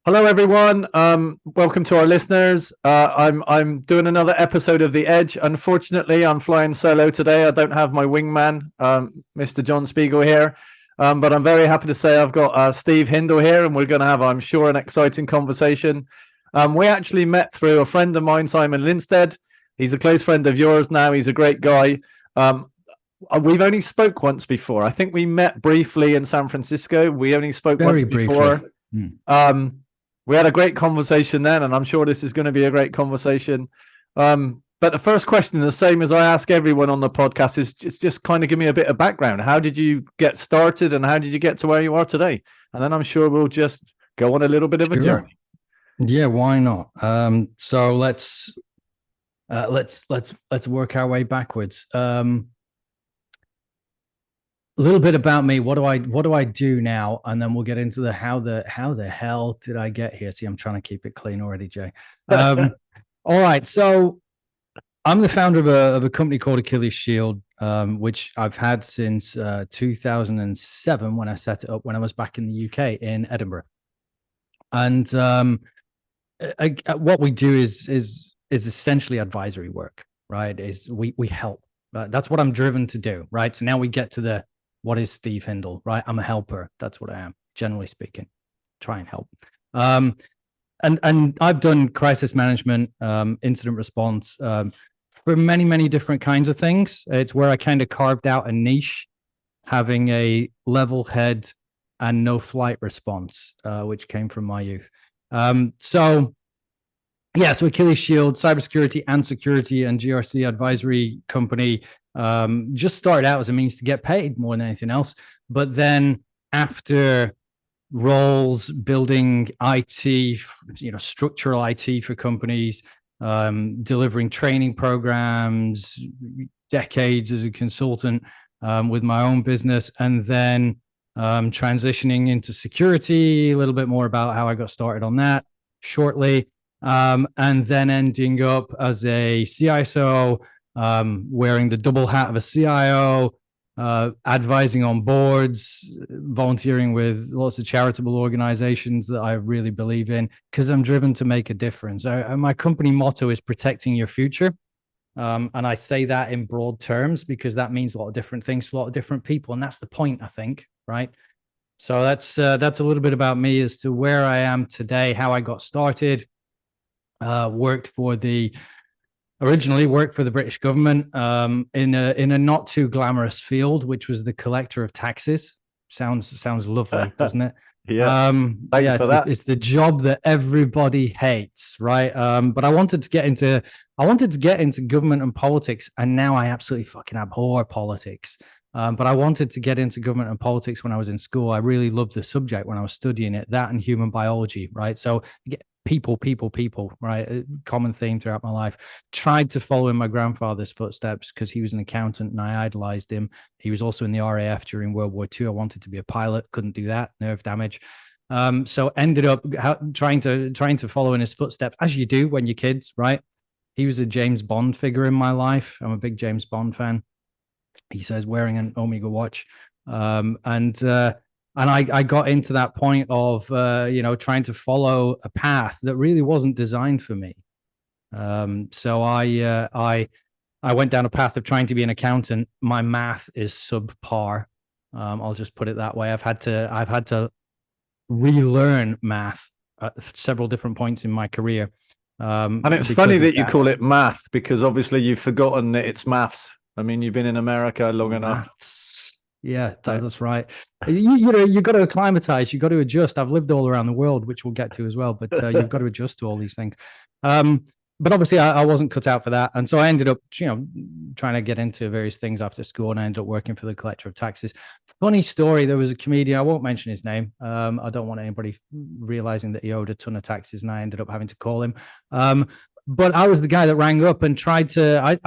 Hello, everyone. Welcome to our listeners. I'm doing another episode of The Edge. Unfortunately, I'm flying solo today. I don't have my wingman, Mr. John Spiegel here, but I'm very happy to say I've got Steve Hindle here, and we're going to have, I'm sure, an exciting conversation. We actually met through a friend of mine, Simon Linstead. He's a close friend of yours now. He's a great guy. We've only spoke once before. I think we met briefly in San Francisco. We only spoke Very once briefly. before. We had a great conversation then, and I'm sure this is going to be a great conversation. But the first question, the same as I ask everyone on the podcast, is just kind of give me a bit of background. How did you get started, and how did you get to where you are today? And then I'm sure we'll just go on a little bit of a journey. Yeah, why not? So let's work our way backwards. A little bit about me. What do I do now? And then we'll get into the how the hell did I get here? See, I'm trying to keep it clean already, Jay. All right. So I'm the founder of a company called Achilles Shield, which I've had since 2007 when I set it up when I was back in the UK in Edinburgh. And what we do is essentially advisory work, right? Is we help. That's what I'm driven to do, right? So now we get to the what is Steve Hindle, right? I'm a helper. That's what I am, generally speaking. Try and help. And I've done crisis management, incident response for many different kinds of things. It's where I kind of carved out a niche, having a level head and no flight response, which came from my youth. So Achilles Shield, cybersecurity and security and GRC advisory company, just started out as a means to get paid more than anything else. But then after roles, building IT, structural IT for companies, delivering training programs, decades as a consultant with my own business, and then transitioning into security, a little bit more about how I got started on that shortly. And then ending up as a CISO, wearing the double hat of a CIO, advising on boards, volunteering with lots of charitable organizations that I really believe in because I'm driven to make a difference. My company motto is protecting your future. And I say that in broad terms because that means a lot of different things to a lot of different people. And that's the point, I think, right? So that's a little bit about me as to where I am today, how I got started. Originally worked for the British government in a not too glamorous field, which was the collector of taxes. Sounds lovely, doesn't it? Yeah. Thanks for that. It's the job that everybody hates, right? But I wanted to get into government and politics, and now I absolutely fucking abhor politics. But I wanted to get into government and politics when I was in school. I really loved the subject when I was studying it, that and human biology, right? So people, right? A common theme throughout my life. Tried to follow in my grandfather's footsteps because he was an accountant and I idolized him. He was also in the RAF during World War II. I wanted to be a pilot, couldn't do that, nerve damage. So ended up trying to follow in his footsteps, as you do when you're kids, right? He was a James Bond figure in my life. I'm a big James Bond fan. He says wearing an Omega watch. And I got into that point of, trying to follow a path that really wasn't designed for me. So I went down a path of trying to be an accountant. My math is subpar. I'll just put it that way. I've had to relearn math at several different points in my career. And it's funny that you call it math because obviously you've forgotten that it's maths. I mean, you've been in America long enough. Yeah, that's right. You got to acclimatize. You got to adjust. I've lived all around the world, which we'll get to as well. But you've got to adjust to all these things. But obviously, I wasn't cut out for that, and so I ended up, trying to get into various things after school, and I ended up working for the collector of taxes. Funny story. There was a comedian. I won't mention his name. I don't want anybody realizing that he owed a ton of taxes, and I ended up having to call him. But I was the guy that rang up and tried to.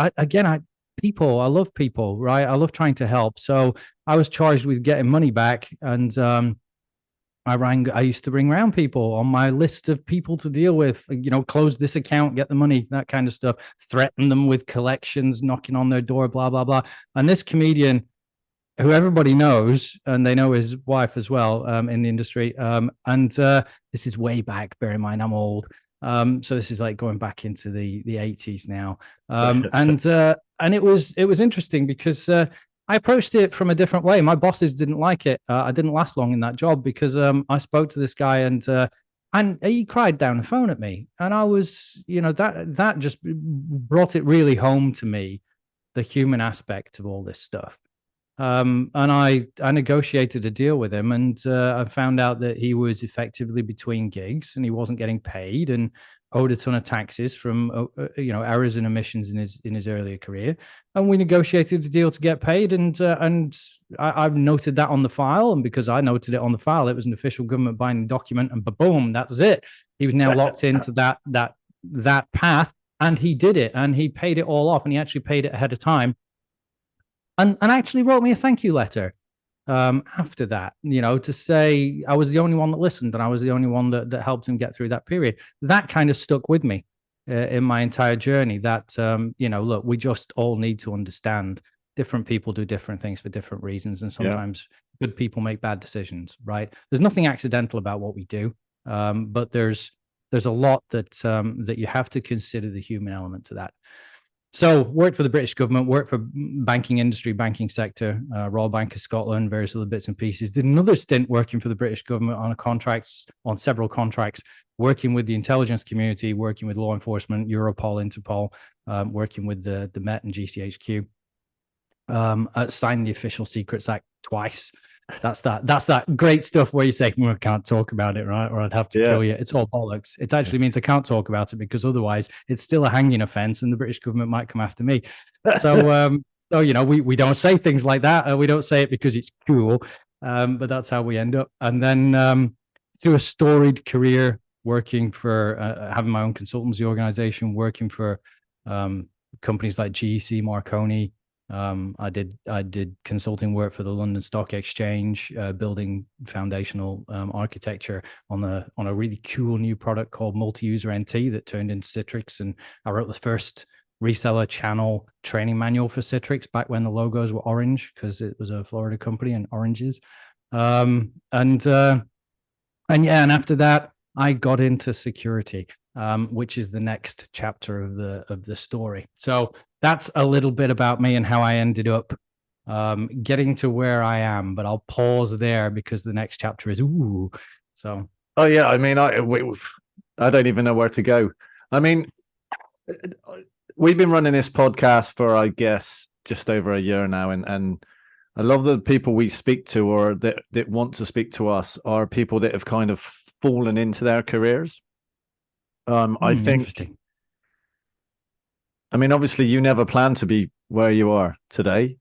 People, I love people, right? I love trying to help. So I was charged with getting money back, and I used to bring around people on my list of people to deal with, close this account, get the money, that kind of stuff, threaten them with collections, knocking on their door, blah, blah, blah. And this comedian who everybody knows, and they know his wife as well, in the industry. This is way back. Bear in mind, I'm old. So this is like going back into the 80s now. And it was interesting because I approached it from a different way. My bosses didn't like it. I didn't last long in that job because I spoke to this guy and he cried down the phone at me. And I was, that just brought it really home to me, the human aspect of all this stuff. And I negotiated a deal with him, and I found out that he was effectively between gigs and he wasn't getting paid and owed a ton of taxes from errors and omissions in his earlier career. And we negotiated a deal to get paid, and I've noted that on the file. And because I noted it on the file, it was an official government binding document, and boom, that was it. He was now locked into that path, and he did it, and he paid it all off, and he actually paid it ahead of time. And actually wrote me a thank you letter after that, to say I was the only one that listened and I was the only one that helped him get through that period. That kind of stuck with me in my entire journey, that, look, we just all need to understand different people do different things for different reasons. And sometimes good people make bad decisions, right? There's nothing accidental about what we do, but there's a lot that you have to consider the human element to that. So worked for the British government, worked for banking industry, banking sector, Royal Bank of Scotland, various other bits and pieces. Did another stint working for the British government on several contracts, working with the intelligence community, working with law enforcement, Europol, Interpol, working with the Met and GCHQ. Signed the Official Secrets Act twice. That's that great stuff where you say, I can't talk about it, right? Or I'd have to kill you. It's all bollocks. It actually means I can't talk about it because otherwise it's still a hanging offense and the British government might come after me. So, we don't say things like that. We don't say it because it's cool, but that's how we end up. And then through a storied career working for, having my own consultancy organization, working for companies like GEC, Marconi, I did consulting work for the London Stock Exchange, building foundational architecture on a really cool new product called Multi-User NT that turned into Citrix, and I wrote the first reseller channel training manual for Citrix back when the logos were orange because it was a Florida company and oranges. And after that I got into security, which is the next chapter of the story. So that's a little bit about me and how I ended up getting to where I am. But I'll pause there because the next chapter is ooh. So. Oh yeah, I mean, I don't even know where to go. I mean, we've been running this podcast for, I guess, just over a year now, and a lot of the people we speak to or that want to speak to us are people that have kind of fallen into their careers. I think. I mean, obviously, you never planned to be where you are today.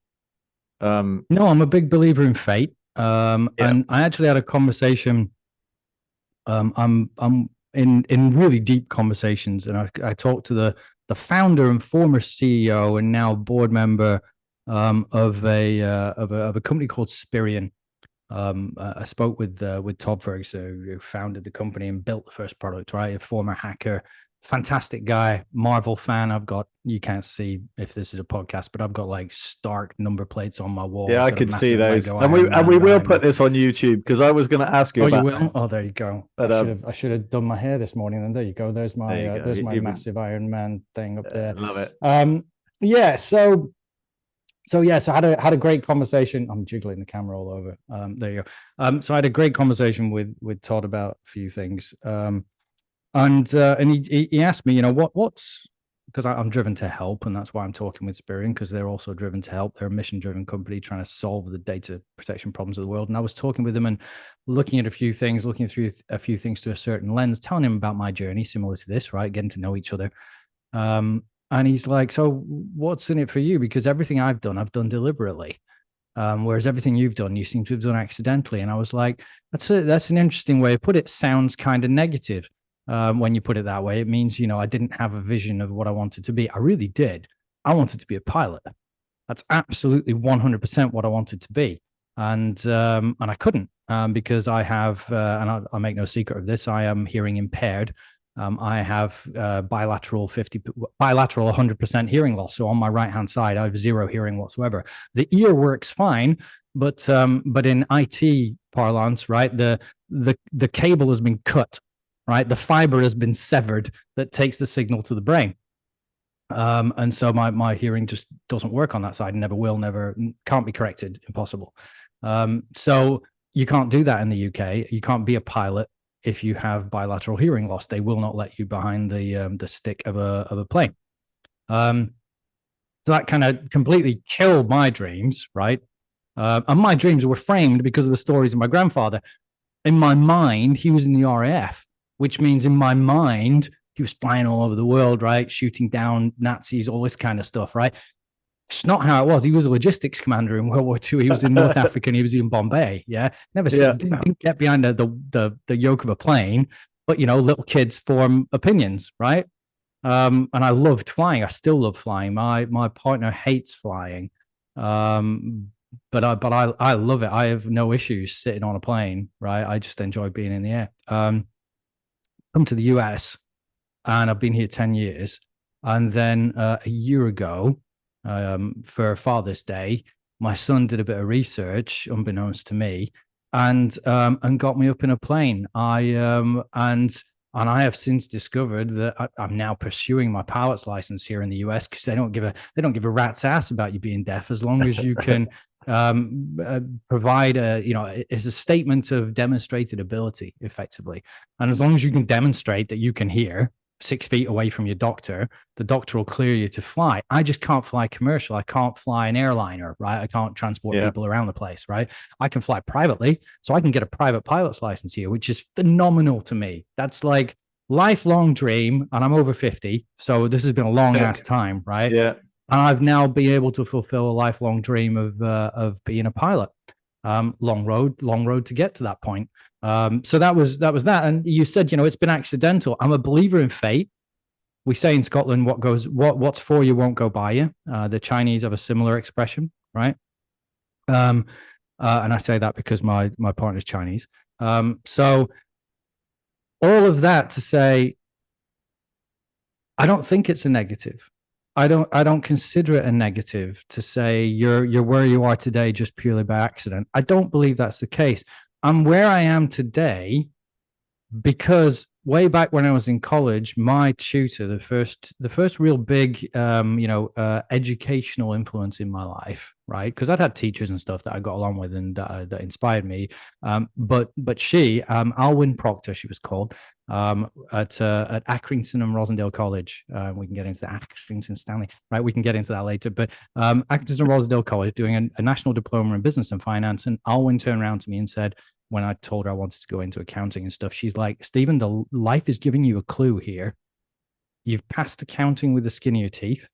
No, I'm a big believer in fate. And I actually had a conversation. I'm in really deep conversations, and I talked to the founder and former CEO and now board member of a company called Spirion. I spoke with Todd Ferguson, who founded the company and built the first product, right? A former hacker, fantastic guy, Marvel fan. You can't see if this is a podcast, but I've got like Stark number plates on my wall. Yeah, I can see those. And we will put this on YouTube because I was going to ask you about. You will? Oh, there you go. But, I should have done my hair this morning. And there you go. There's my massive Iron Man thing up there. Love it. So I had a great conversation. I'm jiggling the camera all over. There you go. So I had a great conversation with Todd about a few things. And he asked me, what's, because I'm driven to help, and that's why I'm talking with Spirion, because they're also driven to help. They're a mission-driven company trying to solve the data protection problems of the world. And I was talking with him and looking through a few things through a certain lens, telling him about my journey, similar to this, right? Getting to know each other. And he's like, so what's in it for you? Because everything I've done deliberately. Whereas everything you've done, you seem to have done accidentally. And I was like, that's an interesting way to put it. Sounds kind of negative. When you put it that way, it means, I didn't have a vision of what I wanted to be. I really did. I wanted to be a pilot. That's absolutely 100% what I wanted to be. And I couldn't because I have, and I make no secret of this, I am hearing impaired. I have bilateral 100% hearing loss. So on my right-hand side, I have zero hearing whatsoever. The ear works fine, but in IT parlance, right, the cable has been cut, right? The fiber has been severed that takes the signal to the brain. And so my hearing just doesn't work on that side, never will, never, can't be corrected, impossible. So you can't do that in the UK. You can't be a pilot if you have bilateral hearing loss. They will not let you behind the stick of a plane. So that kind of completely killed my dreams, right? And my dreams were framed because of the stories of my grandfather. In my mind, he was in the RAF, which means in my mind, he was flying all over the world, right? Shooting down Nazis, all this kind of stuff, right? It's not how it was. He was a logistics commander in World War II. He was in North Africa and he was in Bombay. Yeah. Didn't get behind the yoke of a plane, but, you know, little kids form opinions, right? And I loved flying. I still love flying. My partner hates flying. But I love it. I have no issues sitting on a plane, right? I just enjoy being in the air. Come to the US, and I've been here 10 years. And then a year ago, for Father's Day, my son did a bit of research, unbeknownst to me, and got me up in a plane. And I have since discovered that I'm now pursuing my pilot's license here in the US because they don't give a rat's ass about you being deaf as long as you can provide it's a statement of demonstrated ability effectively. And as long as you can demonstrate that you can hear 6 feet away from your doctor, the doctor will clear you to fly. I just can't fly commercial. I can't fly an airliner, right? I can't transport people around the place, right? I can fly privately, so I can get a private pilot's license here, which is phenomenal to me. That's like lifelong dream, and I'm over 50, so this has been a long ass time, right? Yeah. And I've now been able to fulfill a lifelong dream of being a pilot. Long road to get to that point. So that was that. And you said, you know, it's been accidental. I'm a believer in fate. We say in Scotland, what's for you won't go by you. The Chinese have a similar expression, right? And I say that because my partner's Chinese. So all of that to say, I don't think it's a negative. I don't consider it a negative to say you're where you are today just purely by accident. I don't believe that's the case. I'm where I am today because way back when I was in college, my tutor, the first real big educational influence in my life, right? Because I'd had teachers and stuff that I got along with and that inspired me. But she, Alwyn Proctor, she was called, at Accrington and Rosendale College. We can get into the Accrington Stanley, right? We can get into that later. But Accrington and Rosendale College doing a national diploma in business and finance. And Alwyn turned around to me and said, when I told her I wanted to go into accounting and stuff, she's like, Stephen, the life is giving you a clue here. You've passed accounting with the skin of your teeth,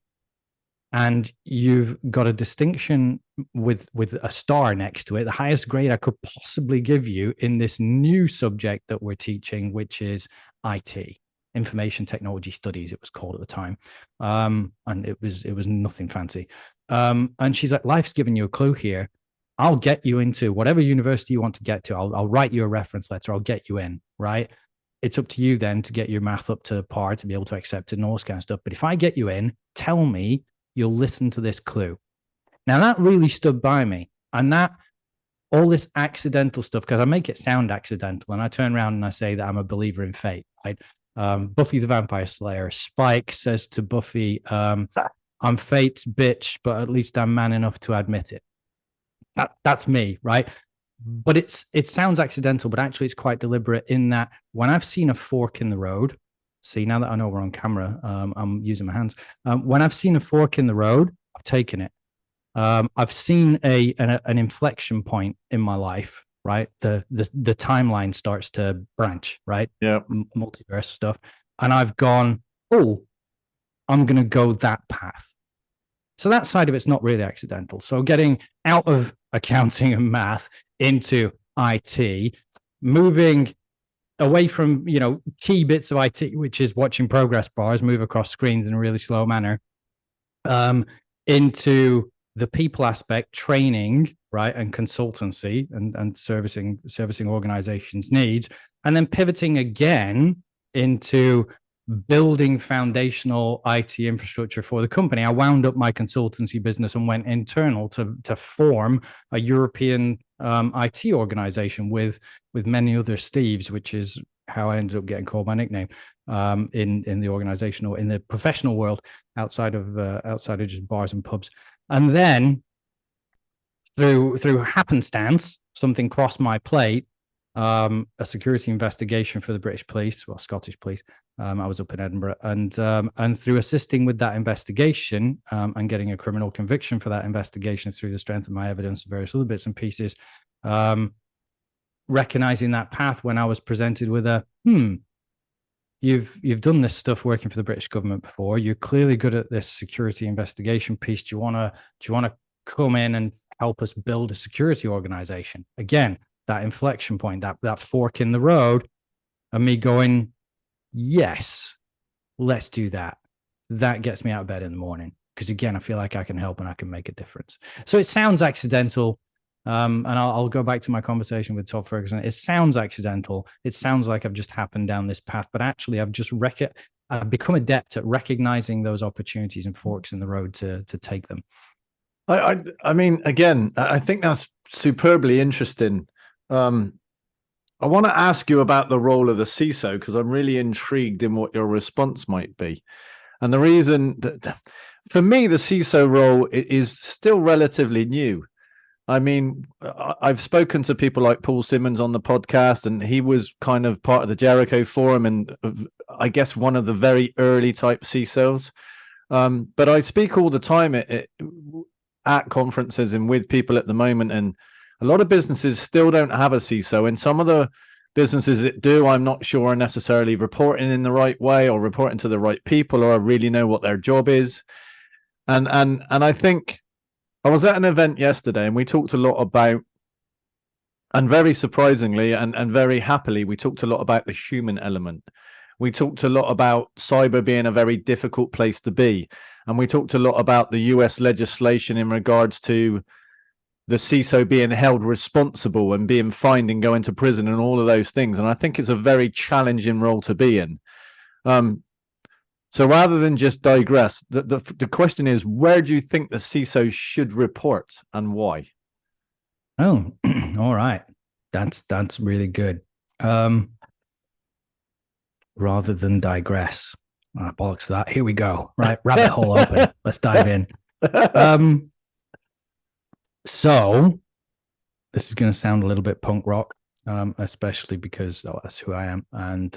and you've got a distinction with a star next to it, the highest grade I could possibly give you in this new subject that we're teaching, which is IT, information technology studies, it was called at the time. And it was nothing fancy. And she's like, life's giving you a clue here. I'll get you into whatever university you want to get to. I'll write you a reference letter. I'll get you in, right? It's up to you then to get your math up to par to be able to accept it and all this kind of stuff. But if I get you in, tell me you'll listen to this clue. Now that really stood by me. And that all this accidental stuff, because I make it sound accidental, and I turn around and I say that I'm a believer in fate, right? Buffy the Vampire Slayer, Spike says to Buffy, I'm fate's bitch, but at least I'm man enough to admit it. That's me, right? But it sounds accidental, but actually it's quite deliberate in that when I've seen a fork in the road, see, now that I know we're on camera, I'm using my hands. When I've seen a fork in the road, I've taken it. I've seen an inflection point in my life, right? The timeline starts to branch, right? Yeah. Multiverse stuff. And I've gone, oh, I'm going to go that path. So that side of it's not really accidental. So getting out of accounting and math into IT, moving away from, key bits of IT, which is watching progress bars move across screens in a really slow manner, into the people aspect, training, right, and consultancy and servicing organizations' needs, and then pivoting again into building foundational IT infrastructure for the company. I wound up my consultancy business and went internal to form a European IT organization with many other Steves, which is how I ended up getting called my nickname in the organizational, in the professional world, outside of just bars and pubs. And then through happenstance, something crossed my plate. A security investigation for the British police, well, Scottish police. I was up in Edinburgh, and through assisting with that investigation and getting a criminal conviction for that investigation through the strength of my evidence and various other bits and pieces, recognizing that path when I was presented with a you've done this stuff working for the British government before. You're clearly good at this security investigation piece. Do you want to come in and help us build a security organization? Again, that inflection point, that fork in the road, and me going, yes, let's do that. That gets me out of bed in the morning, because again, I feel like I can help and I can make a difference. So it sounds accidental, and I'll go back to my conversation with Todd Ferguson. It sounds accidental. It sounds like I've just happened down this path, but actually I've become adept at recognizing those opportunities and forks in the road to take them. I mean, again, I think that's superbly interesting. I want to ask you about the role of the CISO, because I'm really intrigued in what your response might be. And the reason that, for me, the CISO role is still relatively new. I mean, I've spoken to people like Paul Simmons on the podcast, and he was kind of part of the Jericho Forum, and I guess one of the very early type CISOs. But I speak all the time at conferences and with people at the moment, and a lot of businesses still don't have a CISO, and some of the businesses that do, I'm not sure are necessarily reporting in the right way or reporting to the right people or really know what their job is. And I think I was at an event yesterday, and we talked a lot about, and very surprisingly and very happily, we talked a lot about the human element. We talked a lot about cyber being a very difficult place to be. And we talked a lot about the US legislation in regards to the CISO being held responsible and being fined and going to prison and all of those things. And I think it's a very challenging role to be in. So rather than just digress, the question is, where do you think the CISO should report and why? Oh, all right. That's really good. Rather than digress. Bollocks to that. Here we go. Right. Rabbit hole open. Let's dive in. So this is going to sound a little bit punk rock, especially because that's who I am, and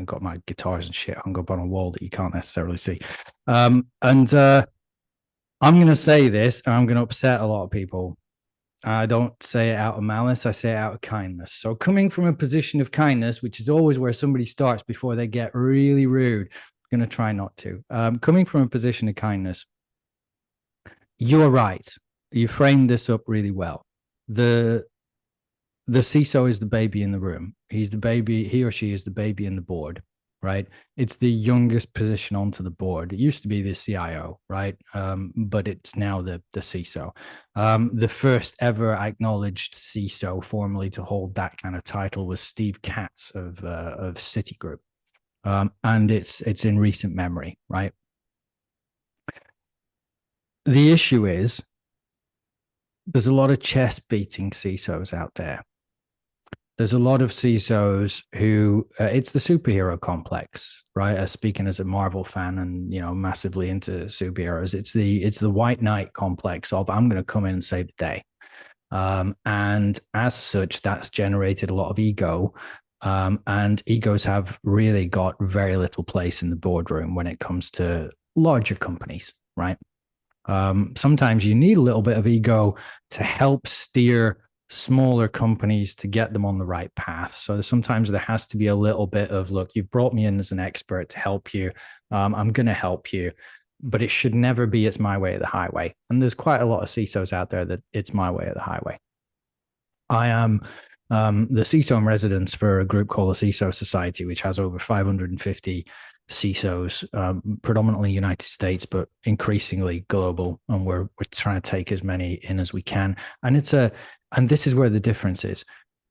got my guitars and shit hung up on a wall that you can't necessarily see. I'm going to say this, and I'm going to upset a lot of people. I don't say it out of malice. I say it out of kindness. So coming from a position of kindness, which is always where somebody starts before they get really rude, I'm going to try not to. Coming from a position of kindness, you're right. You framed this up really well. The CISO is the baby in the room. He's the baby, he or she is the baby in the board, right? It's the youngest position onto the board. It used to be the CIO, right? But it's now the CISO. The first ever acknowledged CISO formally to hold that kind of title was Steve Katz of Citigroup. And it's in recent memory, right? The issue is, there's a lot of chest beating CISOs out there. There's a lot of CISOs who it's the superhero complex, right? Speaking as a Marvel fan and, you know, massively into superheroes, it's the white knight complex of, I'm going to come in and save the day. And as such, that's generated a lot of ego. And egos have really got very little place in the boardroom when it comes to larger companies, right? Sometimes you need a little bit of ego to help steer smaller companies to get them on the right path. So sometimes there has to be a little bit of, look, you've brought me in as an expert to help you. I'm going to help you, but it should never be it's my way or the highway. And there's quite a lot of CISOs out there that it's my way or the highway. I am the CISO in residence for a group called the CISO Society, which has over 550 CISOs, predominantly United States, but increasingly global. And we're trying to take as many in as we can. And and this is where the difference is.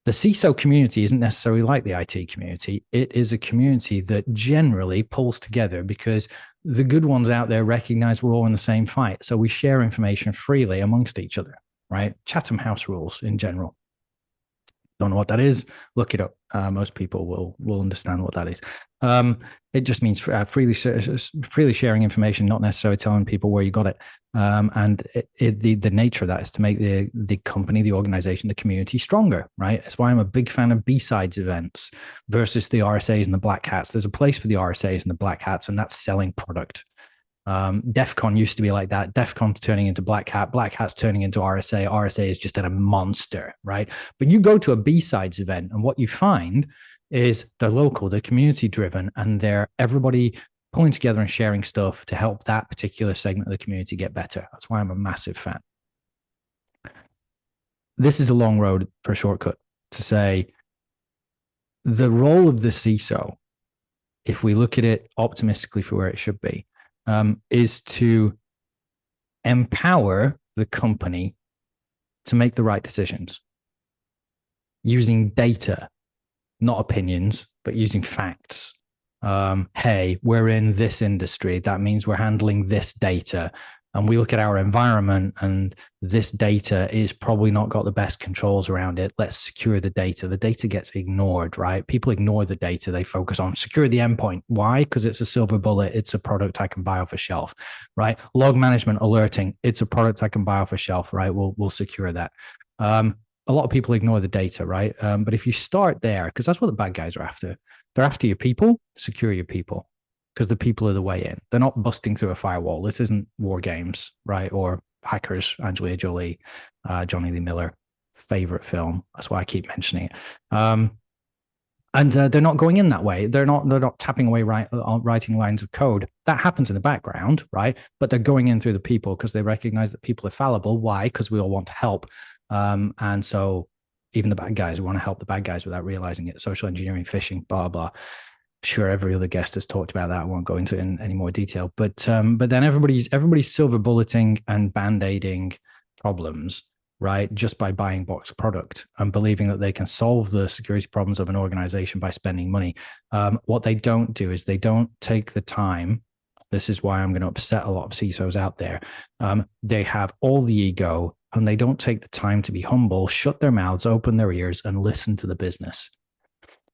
The CISO community isn't necessarily like the IT community. It is a community that generally pulls together because the good ones out there recognize we're all in the same fight. So we share information freely amongst each other, right? Chatham House rules in general. Don't know what that is, look it up. Most people will understand what that is. It just means freely sharing information, not necessarily telling people where you got it. And the nature of that is to make the company, the organization, the community stronger, right? That's why I'm a big fan of B-sides events versus the RSAs and the black hats. There's a place for the RSAs and the black hats, and that's selling product. DEF CON used to be like that. DEF CON's turning into black hat's turning into RSA. RSA is just a monster, right? But you go to a B-sides event and what you find is they're local, they're community driven, and they're everybody pulling together and sharing stuff to help that particular segment of the community get better. That's why I'm a massive fan. This is a long road for a shortcut to say the role of the CISO, if we look at it optimistically for where it should be, is to empower the company to make the right decisions using data, not opinions, but using facts. Hey, we're in this industry. That means we're handling this data. And we look at our environment and this data is probably not got the best controls around it. Let's secure the data. The data gets ignored, right? People ignore the data. They focus on secure the endpoint. Why? Because it's a silver bullet. It's a product I can buy off a shelf, right? Log management alerting. It's a product I can buy off a shelf, right? We'll secure that. A lot of people ignore the data, right? But if you start there, because that's what the bad guys are after. They're after your people, secure your people. Because the people are the way in. They're not busting through a firewall. This isn't War Games, right? Or Hackers, Angelina Jolie, Johnny Lee Miller, favorite film. That's why I keep mentioning it. And they're not going in that way. They're not tapping away writing lines of code. That happens in the background, right? But they're going in through the people because they recognize that people are fallible. Why? Because we all want to help. And so even the bad guys, we want to help the bad guys without realizing it. Social engineering, phishing, blah, blah. Sure, every other guest has talked about that. I won't go into it in any more detail. But then everybody's silver bulleting and band-aiding problems, right? Just by buying box product and believing that they can solve the security problems of an organization by spending money. What they don't do is they don't take the time. This is why I'm going to upset a lot of CISOs out there. They have all the ego and they don't take the time to be humble, shut their mouths, open their ears, and listen to the business.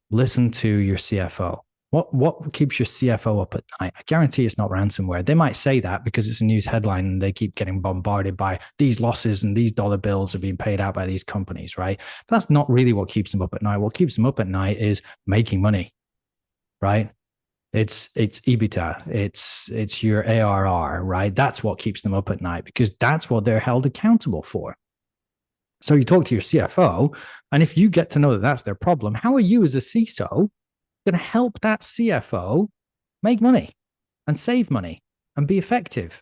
Listen to your CFO. What keeps your CFO up at night? I guarantee it's not ransomware. They might say that because it's a news headline and they keep getting bombarded by these losses and these dollar bills are being paid out by these companies, right? But that's not really what keeps them up at night. What keeps them up at night is making money, right? It's EBITDA, it's your ARR, right? That's what keeps them up at night because that's what they're held accountable for. So you talk to your CFO, and if you get to know that that's their problem, how are you as a CISO going to help that CFO make money and save money and be effective?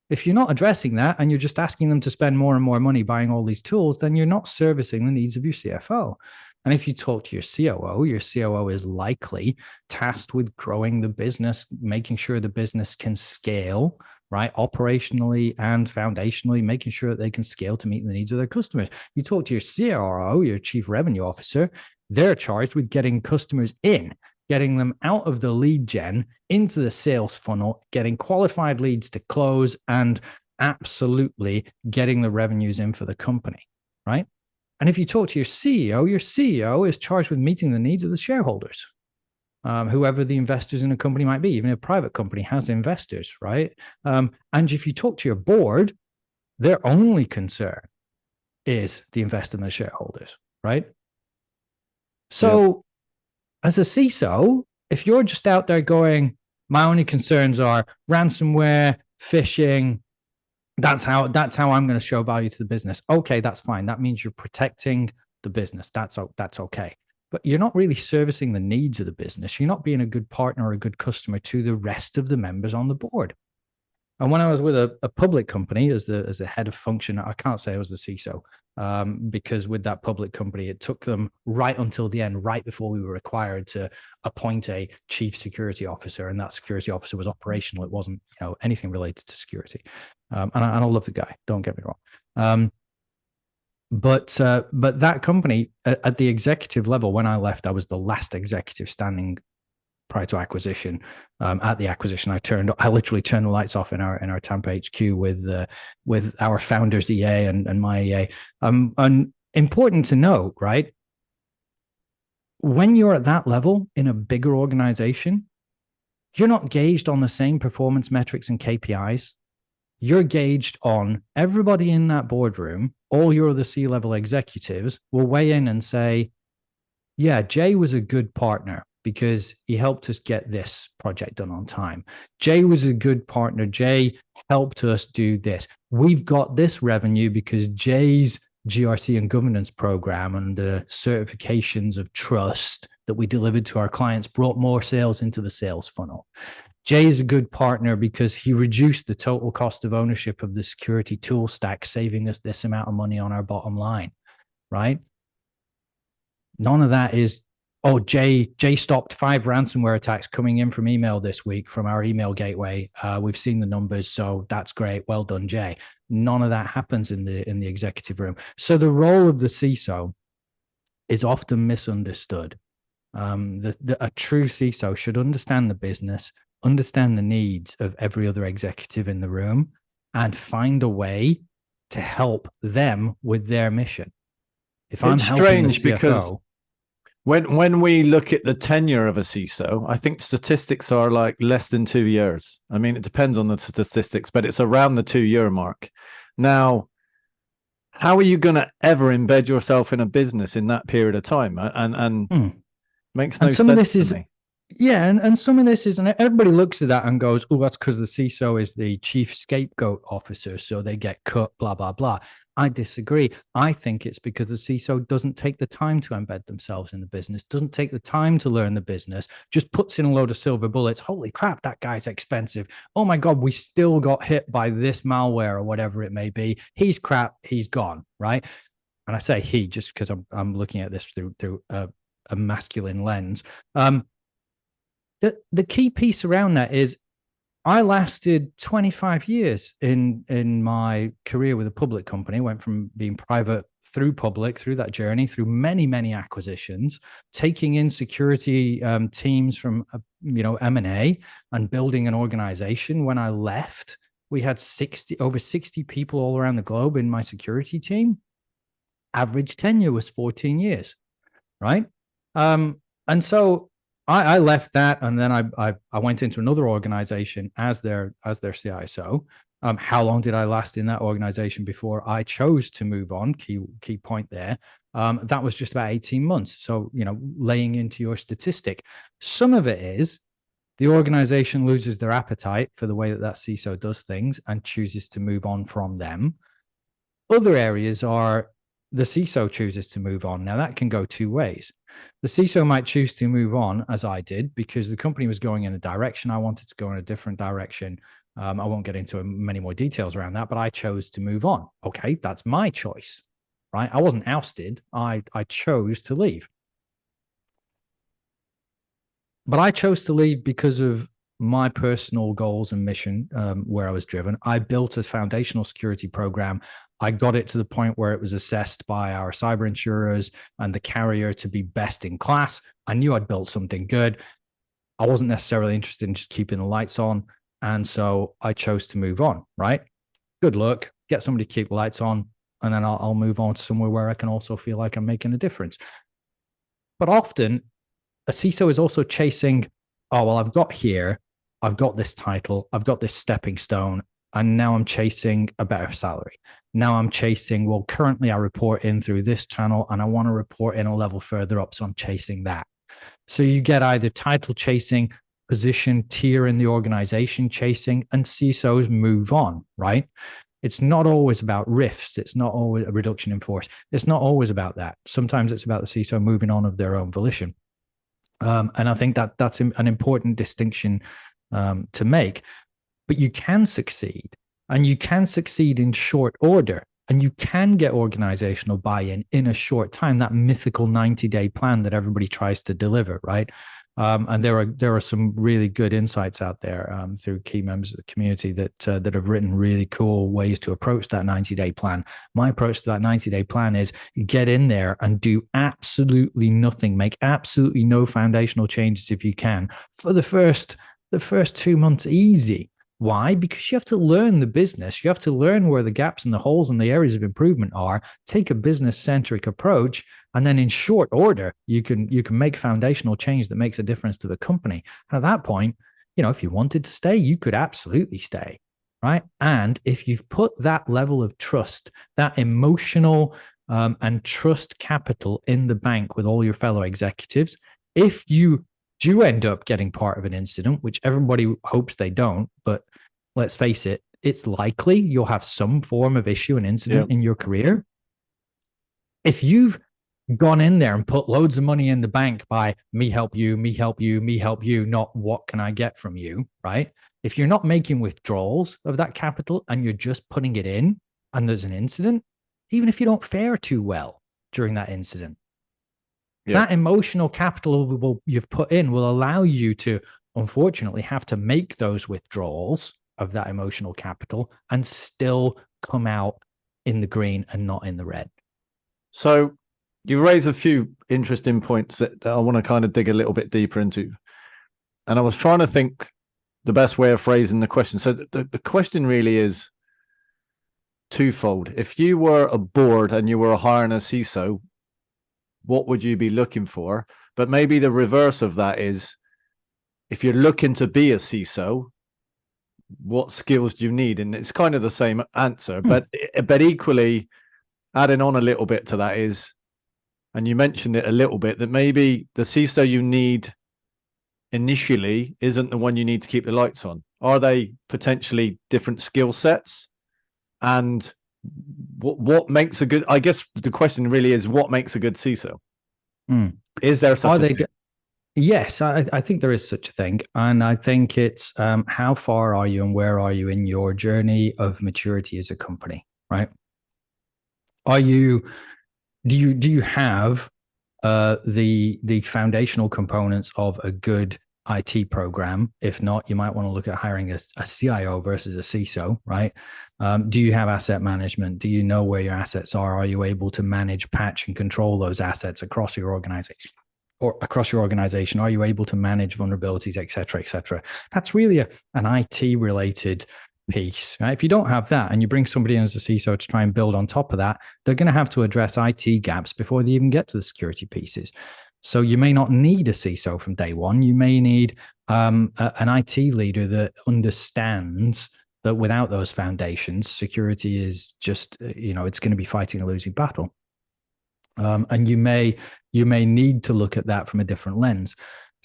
If you're not addressing that and you're just asking them to spend more and more money buying all these tools, then you're not servicing the needs of your CFO. And if you talk to your COO is likely tasked with growing the business, making sure the business can scale, right? Operationally and foundationally, making sure that they can scale to meet the needs of their customers. You talk to your CRO, your chief revenue officer, they're charged with getting customers in, getting them out of the lead gen into the sales funnel, getting qualified leads to close, and absolutely getting the revenues in for the company, right? And if you talk to your CEO is charged with meeting the needs of the shareholders, whoever the investors in a company might be. Even a private company has investors, right? And if you talk to your board, their only concern is the investor and the shareholders, right? So as a CISO, if you're just out there going, my only concerns are ransomware, phishing, that's how I'm going to show value to the business. Okay, that's fine. That means you're protecting the business. That's okay. But you're not really servicing the needs of the business. You're not being a good partner or a good customer to the rest of the members on the board. And when I was with a public company as the head of function, I can't say I was the CISO because with that public company, it took them right until the end, right before we were required to appoint a chief security officer, and that security officer was operational. It wasn't anything related to security. And I love the guy. Don't get me wrong. But that company at the executive level, when I left, I was the last executive standing prior to acquisition. At the acquisition, I literally turned the lights off in our Tampa HQ with our founders EA and my EA. And important to note, right? When you're at that level in a bigger organization, you're not gauged on the same performance metrics and KPIs. You're gauged on everybody in that boardroom, all your other C-level executives will weigh in and say, yeah, Jay was a good partner because he helped us get this project done on time. Jay was a good partner. Jay helped us do this. We've got this revenue because Jay's GRC and governance program and the certifications of trust that we delivered to our clients brought more sales into the sales funnel. Jay is a good partner because he reduced the total cost of ownership of the security tool stack, saving us this amount of money on our bottom line, right? None of that is, oh, Jay stopped 5 ransomware attacks coming in from email this week from our email gateway. We've seen the numbers, so that's great. Well done, Jay. None of that happens in the executive room. So the role of the CISO is often misunderstood. A true CISO should understand the business, understand the needs of every other executive in the room, and find a way to help them with their mission. If I'm helping the CFO, because when we look at the tenure of a CISO, I think statistics are like less than 2 years. I mean, it depends on the statistics, but it's around the 2-year mark. Now, how are you going to ever embed yourself in a business in that period of time? And makes no sense to me. Yeah, and some of this is, and everybody looks at that and goes, oh, that's because the CISO is the chief scapegoat officer, so they get cut, blah, blah, blah. I disagree. I think it's because the CISO doesn't take the time to embed themselves in the business, doesn't take the time to learn the business, just puts in a load of silver bullets. Holy crap, that guy's expensive. Oh my God, we still got hit by this malware or whatever it may be. He's crap, he's gone, right? And I say he just because I'm looking at this through a masculine lens. The key piece around that is I lasted 25 years in my career with a public company, went from being private through public, through that journey, through many, many acquisitions, taking in security teams from, M&A and building an organization. When I left, we had over 60 people all around the globe in my security team. Average tenure was 14 years, right? And so I left that, and then I went into another organization as their CISO. How long did I last in that organization before I chose to move on? Key point there. That was just about 18 months. So, laying into your statistic, some of it is the organization loses their appetite for the way that CISO does things and chooses to move on from them. Other areas are the CISO chooses to move on. Now, that can go 2 ways. The CISO might choose to move on, as I did, because the company was going in a direction. I wanted to go in a different direction. I won't get into many more details around that, but I chose to move on. Okay, that's my choice, right? I wasn't ousted. I chose to leave. But I chose to leave because of my personal goals and mission, where I was driven. I built a foundational security program. I got it to the point where it was assessed by our cyber insurers and the carrier to be best in class. I knew I'd built something good. I wasn't necessarily interested in just keeping the lights on. And so I chose to move on, right? Good luck, get somebody to keep the lights on, and then I'll move on to somewhere where I can also feel like I'm making a difference. But often a CISO is also chasing, oh, well, I've got this title, I've got this stepping stone, and now I'm chasing a better salary. Now I'm chasing, well, currently I report in through this channel and I want to report in a level further up. So I'm chasing that. So you get either title chasing, position, tier in the organization chasing, and CISOs move on, right? It's not always about rifts. It's not always a reduction in force. It's not always about that. Sometimes it's about the CISO moving on of their own volition. And I think that's an important distinction to make. But you can succeed, and you can succeed in short order, and you can get organizational buy-in in a short time, that mythical 90-day plan that everybody tries to deliver, right? And there are some really good insights out there through key members of the community that have written really cool ways to approach that 90-day plan. My approach to that 90-day plan is get in there and do absolutely nothing, make absolutely no foundational changes if you can for the first 2 months easy. Why? Because you have to learn the business. You have to learn where the gaps and the holes and the areas of improvement are. Take a business-centric approach, and then in short order, you can make foundational change that makes a difference to the company. And at that point, if you wanted to stay, you could absolutely stay, right? And if you've put that level of trust, that emotional and trust capital in the bank with all your fellow executives, if you do end up getting part of an incident, which everybody hopes they don't, but let's face it, it's likely you'll have some form of issue and incident in your career. If you've gone in there and put loads of money in the bank by me help you, me help you, me help you, not what can I get from you, right? If you're not making withdrawals of that capital and you're just putting it in and there's an incident, even if you don't fare too well during that incident, that emotional capital you've put in will allow you to, unfortunately, have to make those withdrawals of that emotional capital and still come out in the green and not in the red. So you raise a few interesting points that I want to kind of dig a little bit deeper into. And I was trying to think the best way of phrasing the question. So the question really is twofold. If you were a board and you were hiring a CISO, what would you be looking for? But maybe the reverse of that is, if you're looking to be a CISO, what skills do you need? And it's kind of the same answer, but equally adding on a little bit to that is, and you mentioned it a little bit, that maybe the CISO you need initially isn't the one you need to keep the lights on. Are they potentially different skill sets? And what makes a good, I guess the question really is, what makes a good CISO? Is there such a thing? Yes, I think there is such a thing. And I think it's how far are you and where are you in your journey of maturity as a company, right? Do you have the foundational components of a good IT program? If not, you might want to look at hiring a CIO versus a CISO, right? Do you have asset management? Do you know where your assets are? Are you able to manage, patch, and control those assets across your organization? Are you able to manage vulnerabilities, et cetera, et cetera? That's really an IT related piece, right? If you don't have that and you bring somebody in as a CISO to try and build on top of that, they're going to have to address IT gaps before they even get to the security pieces. So you may not need a CISO from day one. You may need an IT leader that understands that without those foundations, security is just, it's going to be fighting a losing battle. And you may need to look at that from a different lens.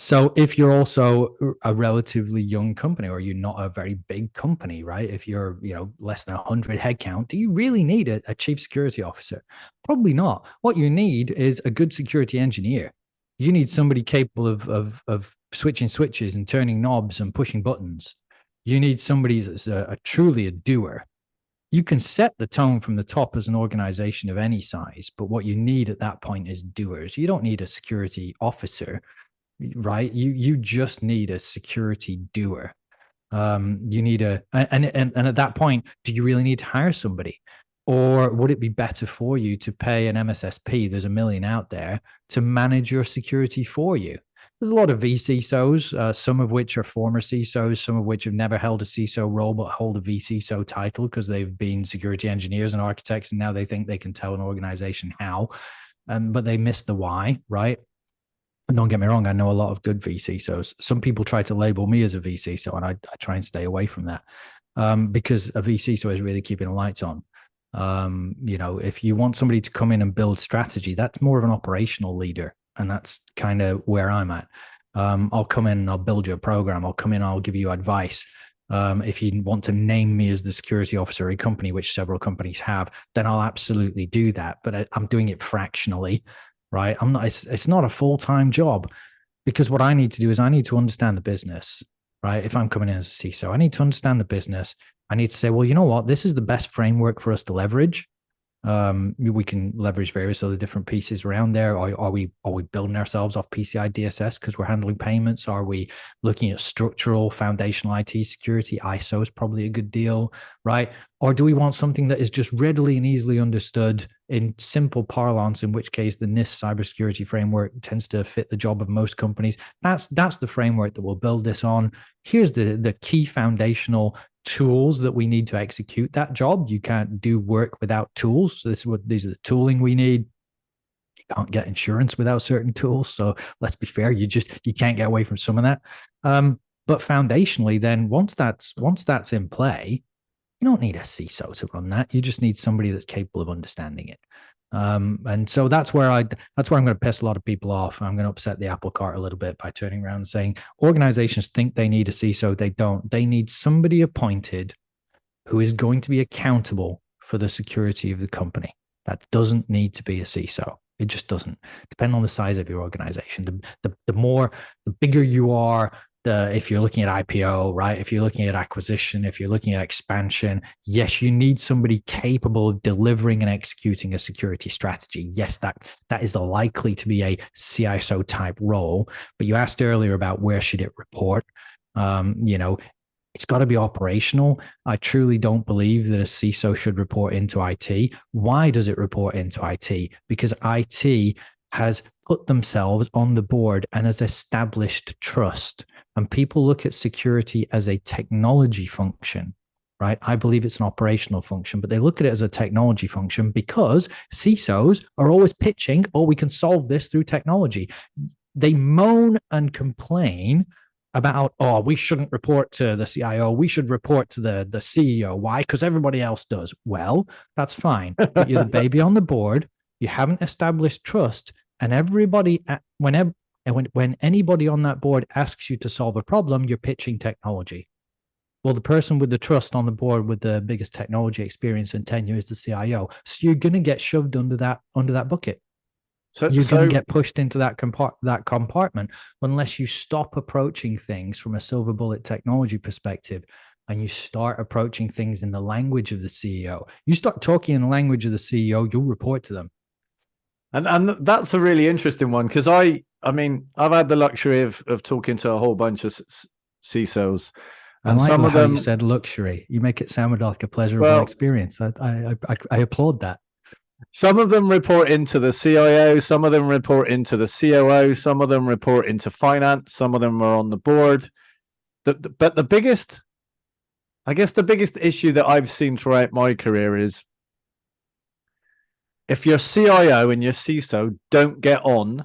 So if you're also a relatively young company, or you're not a very big company, right? If you're, less than 100 headcount, do you really need a chief security officer? Probably not. What you need is a good security engineer. You need somebody capable of switching switches and turning knobs and pushing buttons. You need somebody that's truly a doer. You can set the tone from the top as an organization of any size, but what you need at that point is doers. You don't need a security officer, right? You just need a security doer. You need and at that point, do you really need to hire somebody? Or would it be better for you to pay an MSSP, there's a million out there, to manage your security for you? There's a lot of vCISOs, some of which are former CISOs, some of which have never held a CISO role but hold a vCISO title because they've been security engineers and architects, and now they think they can tell an organization how, but they miss the why, right? And don't get me wrong, I know a lot of good vCISOs. Some people try to label me as a vCISO, and I try and stay away from that because a vCISO is really keeping the lights on. If you want somebody to come in and build strategy, that's more of an operational leader. And that's kind of where I'm at. I'll come in and I'll build you a program. I'll come in and I'll give you advice. If you want to name me as the security officer of a company, which several companies have, then I'll absolutely do that. But I'm doing it fractionally, right? It's not a full-time job, because what I need to do is I need to understand the business, right? If I'm coming in as a CISO, I need to understand the business. I need to say, well, you know what? This is the best framework for us to leverage. We can leverage various other different pieces around there. Are we building ourselves off PCI DSS because we're handling payments? Are we looking at structural foundational IT security? ISO is probably a good deal, right? Or do we want something that is just readily and easily understood in simple parlance, in which case the NIST cybersecurity framework tends to fit the job of most companies? That's the framework that we'll build this on. Here's the key foundational tools that we need to execute that job. You can't do work without tools. So these are the tooling we need. You can't get insurance without certain tools. So let's be fair, you can't get away from some of that. But foundationally, then once that's in play, you don't need a CISO to run that. You just need somebody that's capable of understanding it. And so that's where I'm going to piss a lot of people off. I'm going to upset the apple cart a little bit by turning around and saying organizations think they need a CISO. They don't. They need somebody appointed who is going to be accountable for the security of the company. That doesn't need to be a CISO. It just doesn't. Depending on the size of your organization, the bigger you are, if you're looking at IPO, right? If you're looking at acquisition, if you're looking at expansion, yes, you need somebody capable of delivering and executing a security strategy. Yes, that is likely to be a CISO type role. But you asked earlier about where should it report. It's got to be operational. I truly don't believe that a CISO should report into IT. Why does it report into IT? Because IT has put themselves on the board and has established trust. And people look at security as a technology function, right? I believe it's an operational function, but they look at it as a technology function because CISOs are always pitching, oh, we can solve this through technology. They moan and complain about, oh, we shouldn't report to the CIO. We should report to the CEO. Why? Because everybody else does. Well, that's fine. But you're the baby on the board. You haven't established trust. And everybody, when anybody on that board asks you to solve a problem, you're pitching technology. Well, the person with the trust on the board with the biggest technology experience and tenure is the CIO. So you're going to get shoved under that bucket. You're going to get pushed into that compartment unless you stop approaching things from a silver bullet technology perspective and you start approaching things in the language of the CEO. You start talking in the language of the CEO, you'll report to them. And that's a really interesting one because I've had the luxury of talking to a whole bunch of CISOs, and some of them. You said luxury. You make it sound like a pleasurable experience. I applaud that. Some of them report into the CIO. Some of them report into the COO. Some of them report into finance. Some of them are on the board. But the biggest issue that I've seen throughout my career is if your CIO and your CISO don't get on,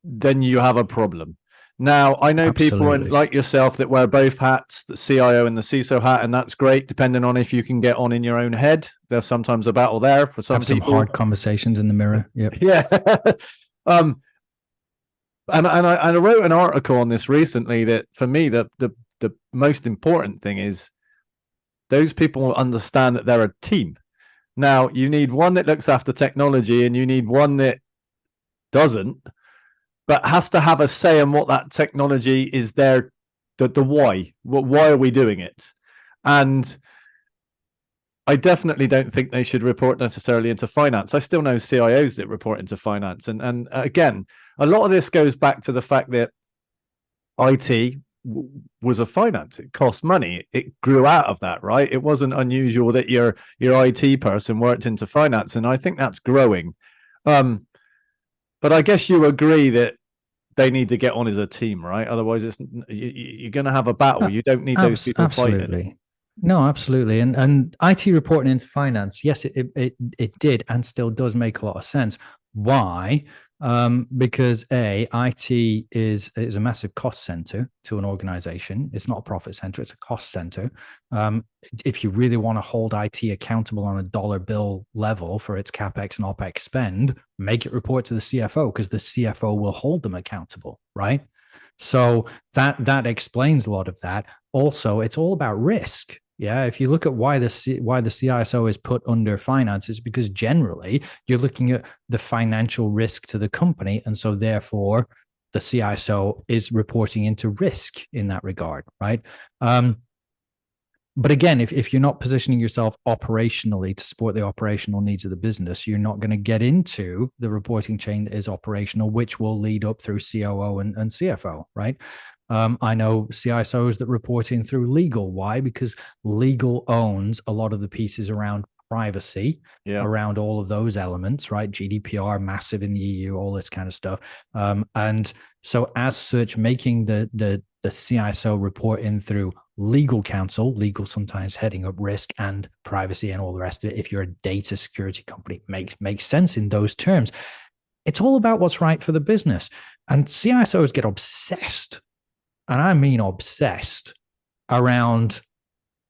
then you have a problem. Now, I know people like yourself that wear both hats, the CIO and the CISO hat, and that's great, depending on if you can get on in your own head. There's sometimes a battle there for some people. Some hard conversations in the mirror. Yep. Yeah. And I wrote an article on this recently that for me, the most important thing is those people understand that they're a team. Now, you need one that looks after technology and you need one that doesn't, but has to have a say in what that technology is there, the why. Why are we doing it? And I definitely don't think they should report necessarily into finance. I still know CIOs that report into finance. And again, a lot of this goes back to the fact that IT was a finance. It cost money. It grew out of that, right? It wasn't unusual that your IT person worked into finance, and I think that's growing. But I guess you agree that they need to get on as a team, right? Otherwise, you're going to have a battle. You don't need those people fighting. No, absolutely. And IT reporting into finance, yes, it did and still does make a lot of sense. Why? Because IT is a massive cost center to an organization. It's not a profit center; it's a cost center. If you really want to hold IT accountable on a dollar bill level for its capex and opex spend, make it report to the CFO because the CFO will hold them accountable, right? So that explains a lot of that. Also, it's all about risk. Yeah, if you look at why the CISO is put under finance, it's because generally you're looking at the financial risk to the company, and so therefore the CISO is reporting into risk in that regard, right? But again, if you're not positioning yourself operationally to support the operational needs of the business, you're not going to get into the reporting chain that is operational, which will lead up through COO and CFO, right? I know CISOs that report in through legal. Why? Because legal owns a lot of the pieces around privacy, around all of those elements, right? GDPR, massive in the EU, all this kind of stuff. And so as such, making the CISO report in through legal counsel, legal sometimes heading up risk and privacy and all the rest of it. If you're a data security company, makes sense in those terms. It's all about what's right for the business. And CISOs get obsessed, and I mean obsessed, around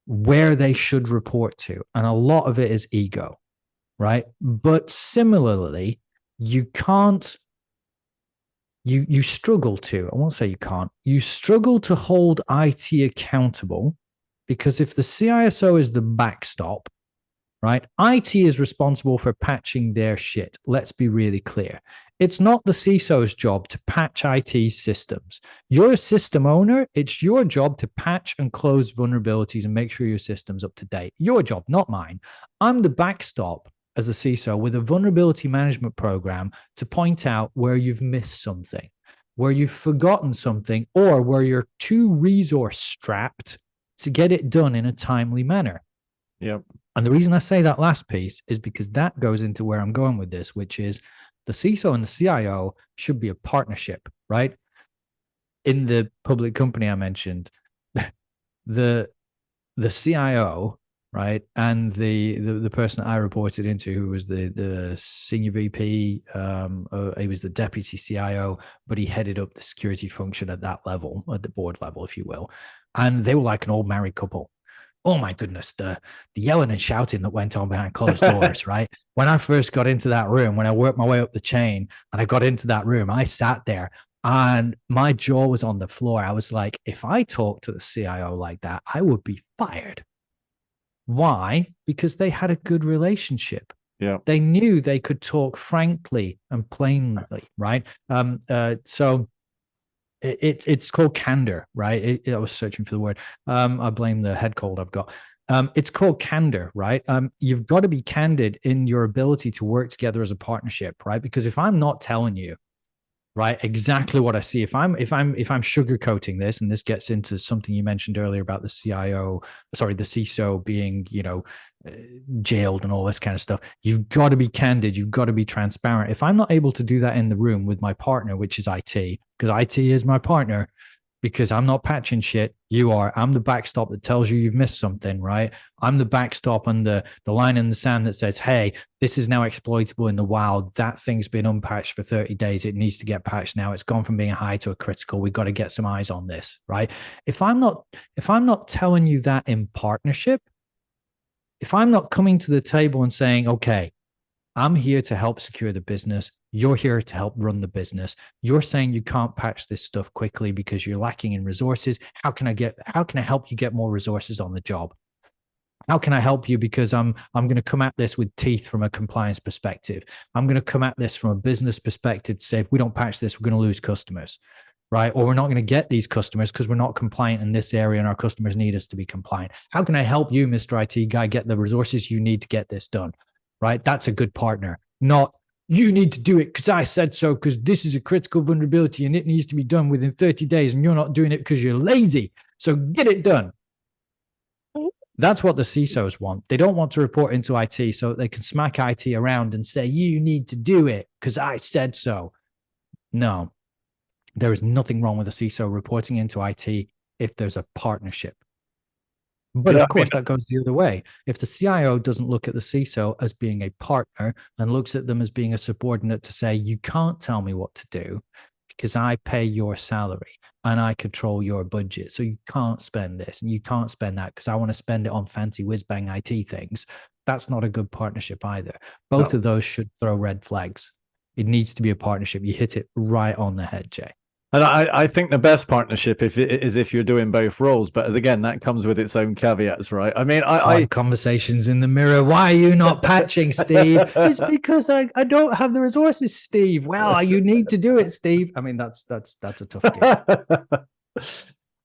where they should report to. And a lot of it is ego, right? But similarly, you can't, you struggle to, I won't say you can't, you struggle to hold IT accountable, because if the CISO is the backstop, right, IT is responsible for patching their shit. Let's be really clear. It's not the CISO's job to patch IT systems. You're a system owner. It's your job to patch and close vulnerabilities and make sure your system's up to date. Your job, not mine. I'm the backstop as the CISO with a vulnerability management program to point out where you've missed something, where you've forgotten something, or where you're too resource strapped to get it done in a timely manner. Yep. And the reason I say that last piece is because that goes into where I'm going with this, which is the CISO and the CIO should be a partnership, right? In the public company I mentioned, the CIO, right, and the person that I reported into, who was the senior VP, he was the deputy CIO, but he headed up the security function at that level, at the board level, if you will. And they were like an old married couple. Oh my goodness, the yelling and shouting that went on behind closed doors, right? When I first got into that room, when I worked my way up the chain and I got into that room, I sat there and my jaw was on the floor. I was like, if I talked to the CIO like that, I would be fired. Why? Because they had a good relationship. Yeah. They knew they could talk frankly and plainly, right? So it's called candor, right? I was searching for the word. I blame the head cold I've got. It's called candor, right? You've got to be candid in your ability to work together as a partnership, right? Because if I'm not telling you, right, exactly what I see, if I'm sugarcoating this, and this gets into something you mentioned earlier about the CISO being, jailed and all this kind of stuff. You've got to be candid. You've got to be transparent. If I'm not able to do that in the room with my partner, which is IT, because IT is my partner, because I'm not patching shit, you are. I'm the backstop that tells you you've missed something, right? I'm the backstop and the line in the sand that says, hey, this is now exploitable in the wild. That thing's been unpatched for 30 days. It needs to get patched now. It's gone from being a high to a critical. We've got to get some eyes on this, right? If I'm not telling you that in partnership, if I'm not coming to the table and saying, okay, I'm here to help secure the business. You're here to help run the business. You're saying you can't patch this stuff quickly because you're lacking in resources. How can I help you get more resources on the job? How can I help you? Because I'm going to come at this with teeth from a compliance perspective. I'm going to come at this from a business perspective to say, if we don't patch this, we're going to lose customers, right? Or we're not going to get these customers because we're not compliant in this area and our customers need us to be compliant. How can I help you, Mr. IT guy, get the resources you need to get this done, right? That's a good partner. Not, you need to do it because I said so, because this is a critical vulnerability and it needs to be done within 30 days and you're not doing it because you're lazy. So get it done. That's what the CISOs want. They don't want to report into IT so they can smack IT around and say, you need to do it because I said so. No, there is nothing wrong with a CISO reporting into IT if there's a partnership. But of course, that goes the other way. If the CIO doesn't look at the CISO as being a partner and looks at them as being a subordinate to say, you can't tell me what to do because I pay your salary and I control your budget. So you can't spend this and you can't spend that because I want to spend it on fancy whiz-bang IT things. That's not a good partnership either. Both of those should throw red flags. It needs to be a partnership. You hit it right on the head, Jay. And I think the best partnership is if you're doing both roles, but again, that comes with its own caveats, right? I mean, I conversations in the mirror. Why are you not patching, Steve? It's because I don't have the resources, Steve. Well, you need to do it, Steve. I mean, that's a tough game.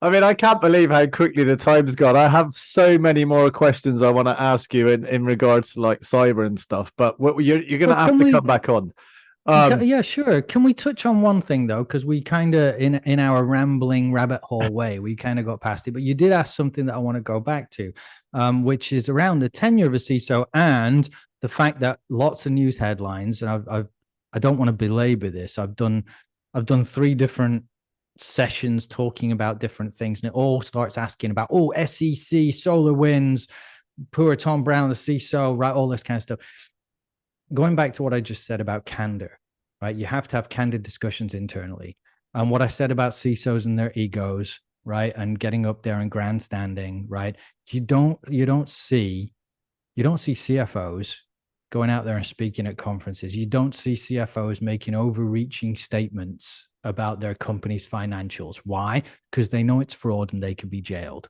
I mean, I can't believe how quickly the time's gone. I have so many more questions I want to ask you in regards to like cyber and stuff, but you're going to Well, have to come back on. Yeah, sure. Can we touch on one thing though? Because we kind of, in our rambling rabbit hole way, we kind of got past it. But you did ask something that I want to go back to, which is around the tenure of a CISO and the fact that lots of news headlines, and I don't want to belabor this. I've done 3 different sessions talking about different things, and it all starts asking about, oh, SEC, SolarWinds, poor Tom Brown, the CISO, right? All this kind of stuff. Going back to what I just said about candor, right? You have to have candid discussions internally. And what I said about CISOs and their egos, right? And getting up there and grandstanding, right? You don't see CFOs going out there and speaking at conferences. You don't see CFOs making overreaching statements about their company's financials. Why? Because they know it's fraud and they could be jailed.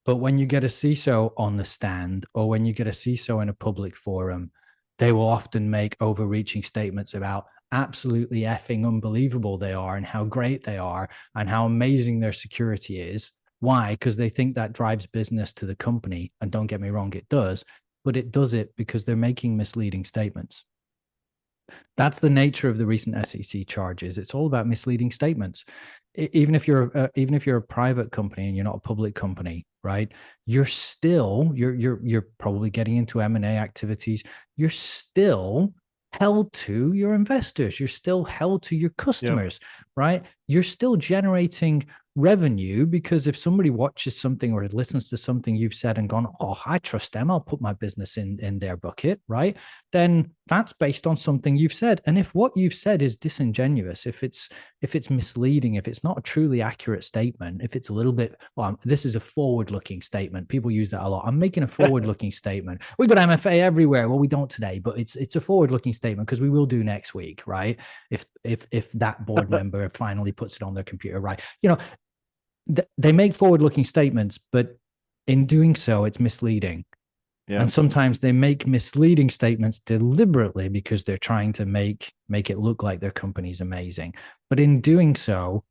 But when you get a CISO on the stand, or when you get a CISO in a public forum, they will often make overreaching statements about absolutely effing unbelievable they are and how great they are and how amazing their security is. Why? Because they think that drives business to the company. And don't get me wrong, it does, but it does it because they're making misleading statements. That's the nature of the recent SEC charges. It's all about misleading statements. Even if you're a private company and you're not a public company, right? You're probably getting into M&A activities. You're still held to your investors. You're still held to your customers, right? You're still generating revenue, because if somebody watches something or listens to something you've said and gone, oh, I trust them, I'll put my business in their bucket, right? Then that's based on something you've said. And if what you've said is disingenuous, if it's misleading, if it's not a truly accurate statement, if it's a little bit, well, this is a forward-looking statement. People use that a lot. I'm making a forward-looking statement. We've got MFA everywhere. Well, we don't today, but it's a forward-looking statement because we will do next week, right? If that board member finally puts it on their computer, right? They make forward-looking statements, but in doing so, it's misleading. Yeah. And sometimes they make misleading statements deliberately because they're trying to make it look like their company's amazing. But in doing so,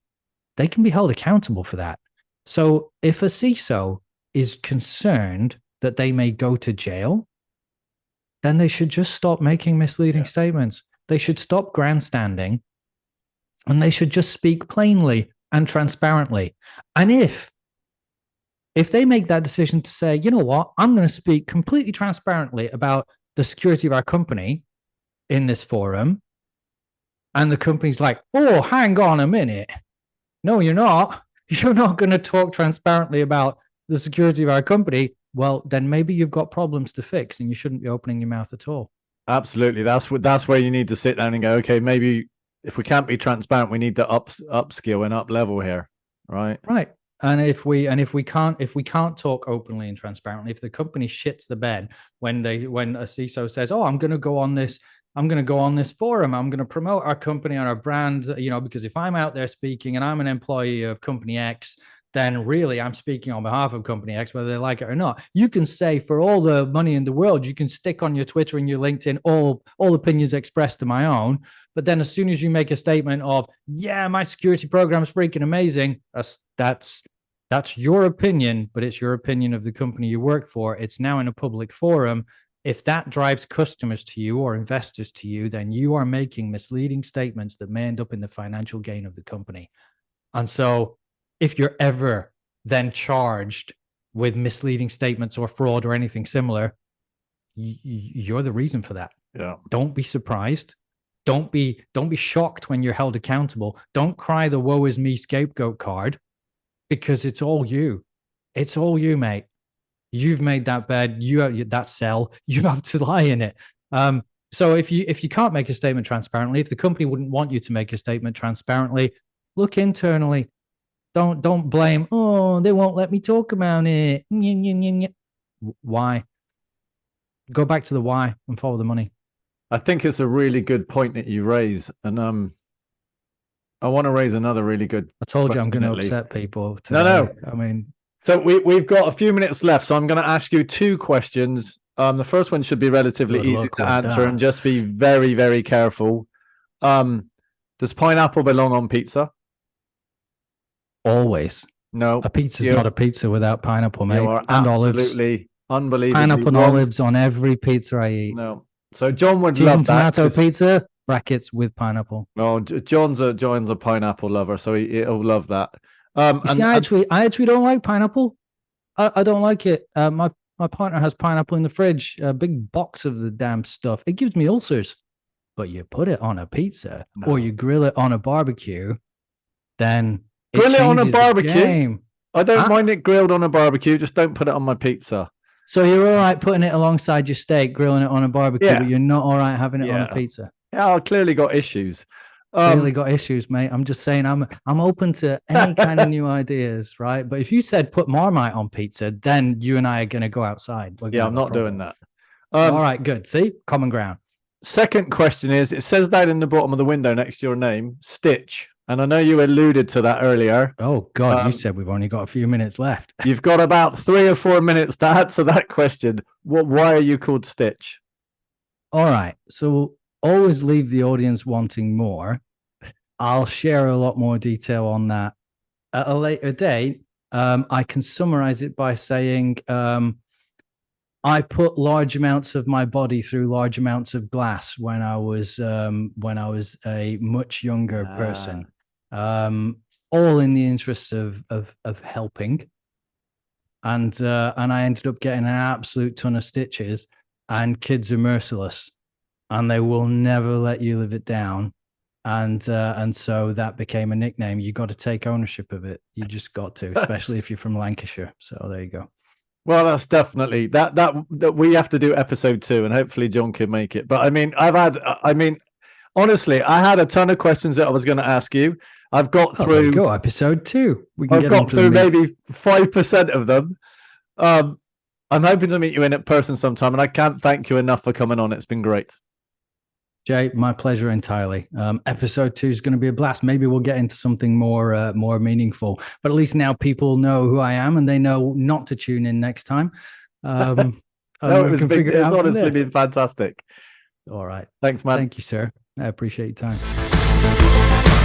they can be held accountable for that. So if a CISO is concerned that they may go to jail, then they should just stop making misleading statements. They should stop grandstanding, and they should just speak plainly and transparently. And if they make that decision to say, you know what, I'm going to speak completely transparently about the security of our company in this forum, and the company's like, oh, hang on a minute. No, you're not. You're not going to talk transparently about the security of our company. Well, then maybe you've got problems to fix and you shouldn't be opening your mouth at all. Absolutely. That's where you need to sit down and go, okay, maybe if we can't be transparent, we need to upskill and up level here. Right. Right. And if we can't talk openly and transparently, if the company shits the bed when a CISO says, oh, I'm going to go on this forum, I'm going to promote our company and our brand, because if I'm out there speaking and I'm an employee of company X, then really I'm speaking on behalf of company X, whether they like it or not. You can say, for all the money in the world, you can stick on your Twitter and your LinkedIn, all opinions expressed to my own. But then as soon as you make a statement of, yeah, my security program is freaking amazing, that's your opinion, but it's your opinion of the company you work for. It's now in a public forum. If that drives customers to you or investors to you, then you are making misleading statements that may end up in the financial gain of the company. And so if you're ever then charged with misleading statements or fraud or anything similar, you're the reason for that. Yeah. Don't be surprised. Don't be shocked when you're held accountable. Don't cry the woe is me scapegoat card, because it's all you. It's all you, mate. You've made that bed, that cell, you have to lie in it. So if you can't make a statement transparently, if the company wouldn't want you to make a statement transparently, look internally. Don't blame, oh, they won't let me talk about it. Why? Go back to the why and follow the money. I think it's a really good point that you raise. And I want to raise another really good. I told you I'm going to upset people today. No. I mean, so we've got a few minutes left, so I'm going to ask you 2 questions. The first one should be relatively easy to answer, and just be very, very careful. Does pineapple belong on pizza? Always. No, A pizza's you- not a pizza without pineapple, mate. You are And olives. absolutely unbelievably Pineapple and wrong. olives on every pizza I eat. No. So John would Cheese love and that. tomato 'cause- pizza, brackets with pineapple. No, John's a pineapple lover, so he'll love that. You see, And I actually don't like pineapple. I don't like it. My partner has pineapple in the fridge, a big box of the damn stuff. It gives me ulcers. But you put it on a pizza No. or you grill it on a barbecue, then Grill it on a changes the barbecue? game. I don't Huh? mind it grilled on a barbecue. Just don't put it on my pizza. So you're all right putting it alongside your steak, grilling it on a barbecue, Yeah. but you're not all right having it on a Yeah. pizza. Yeah, I clearly got issues. Clearly got issues, mate. I'm just saying I'm open to any kind of new ideas, right? But if you said put Marmite on pizza, then you and I are going to go outside. Yeah, I'm not doing that. All right, good. See, common ground. Second question is, it says down in the bottom of the window next to your name, Stitch. And I know you alluded to that earlier. Oh, God, you said we've only got a few minutes left. You've got about 3 or 4 minutes to answer that question. Why are you called Stitch? All right. So always leave the audience wanting more. I'll share a lot more detail on that at a later date. I can summarize it by saying I put large amounts of my body through large amounts of glass when I was a much younger person, all in the interest of helping, and I ended up getting an absolute ton of stitches. And kids are merciless, and they will never let you live it down. And so that became a nickname. You got to take ownership of it. You just got to, especially if you're from Lancashire. So there you go. Well, that's definitely that we have to do episode 2, and hopefully John can make it. But I mean, honestly, I had a ton of questions that I was going to ask you. I've got through go episode 2. We can I've get got into through maybe 5% of them. I'm hoping to meet you in person sometime, and I can't thank you enough for coming on. It's been great. Jay, my pleasure entirely. Episode 2 is going to be a blast. Maybe we'll get into something more meaningful. But at least now people know who I am, and they know not to tune in next time. No, it's honestly been fantastic. All right. Thanks, man. Thank you, sir. I appreciate your time.